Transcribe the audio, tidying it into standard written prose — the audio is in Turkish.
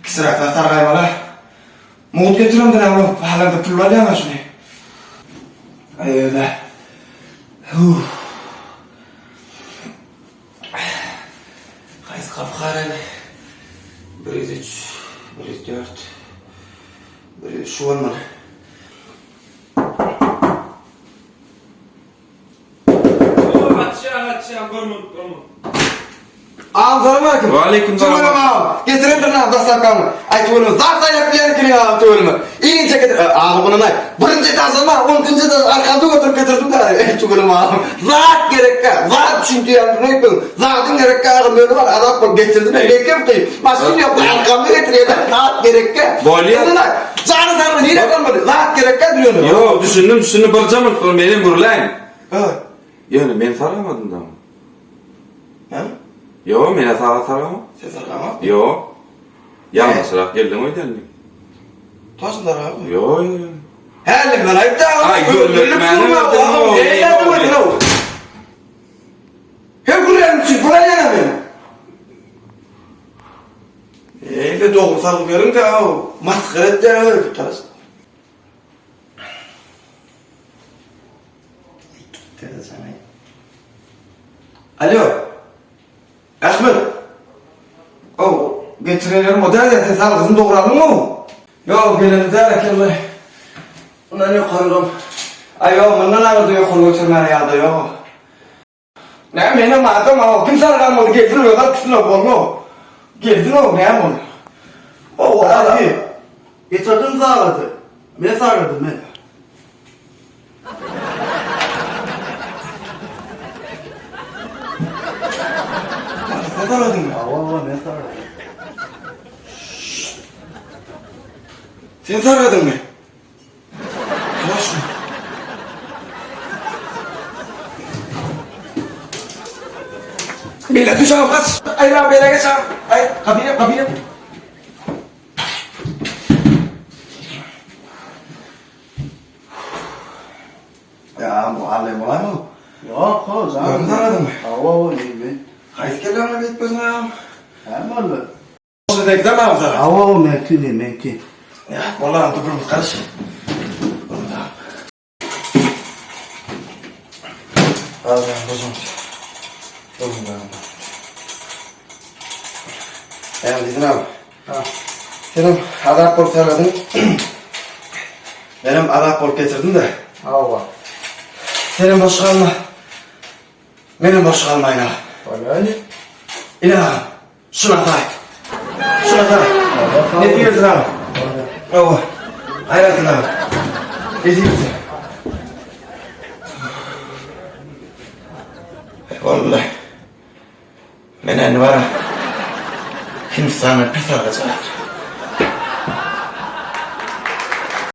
Kısraklar sargaymalar. Muğut getirim de ne oğlum? Pahalarda pul var ya ama şunu. Öyle. Kayıs kapı karayla. 1-3, 1-4. 1-3 şu olmalı. Açacağım, görmün. Ağam selamünaleyküm. Aleyküm selam. Tüvölüm ağam. Getirin tırnağı dastakamı. Ay tüvölümü. Zaten yapılayan kini ağam tüvölümü. İyince getir. Ağam bunu nay. Birinci tazılma. 10. da arkamda götürüp getirdim gari. Ey tüvölüm ağam. Zat gerekka. Zat çünkü yandım. Zatın gerekka ağam böyle var. Adam bak getirdim. Lekem kıyım. Maskin yok. Arkamda getiriyor. Zat gerekka. Bolya. Zanı zanı. Niye kalmadı? Zat gerekka diyorsun. Yo düşündüm barcamın benim burulayın. Evet. Yani ben saramadım da. Ha? Yo mene sarama. Sen sarama. Yo. Yanlışlık geldim oydandım. Taşınlar abi. Yo. Hellim lan ayıp da ağam. Ay görmek meni Ağam. Eğlendim öyle o. Hep buraya mı çık? Buraya yana benim. Eyle doğru sarıp verin de ağam. Maskara et de ağam. Tarasın. Alo. Ahmet. Oh, getirelim o da sen sağ kızın doğradın mı? Yok, gelelim de kelle. Ona ne koyalım? Ay yok, bundan ağırdı yok, kolu götürmeye yağdı yok. Ne benim adım o, kim sarılmadı, getirin o da kısın o kolu. Getirin o, ne yapın? O abi, Getirdin sağladı. Ne sağladı ne? sen sarıldın mı? Allah ne sağladı? Sen sarıldın mı? Koş mu? Bela düş ağam kaç. Ay lan bela geç ağam. Ay kapıya. Ya muallim var mı? Yok o zaman. Ben sağladım mı? Allah iyi mi? Hayır kellemle bitmesin ağam. Hem öyle. Olsa da gidemem ağam sana. Allah mümkün. Ya vallahi toprağımız karış. Al ben bozum. Bozum ben. Ya Lidin abi. Ha. Senin Arap bol sarıladın. Benim Arap bol getirdin de. Allah. Senin boş kalma. Benim boş kalmayın ha. Öyle. İnan. Şuna say. Ne diyorsun abi? Oh. Hayratın abi. Ne diyorsun? Vallahi. Ben var. Kimse sana pes alacak.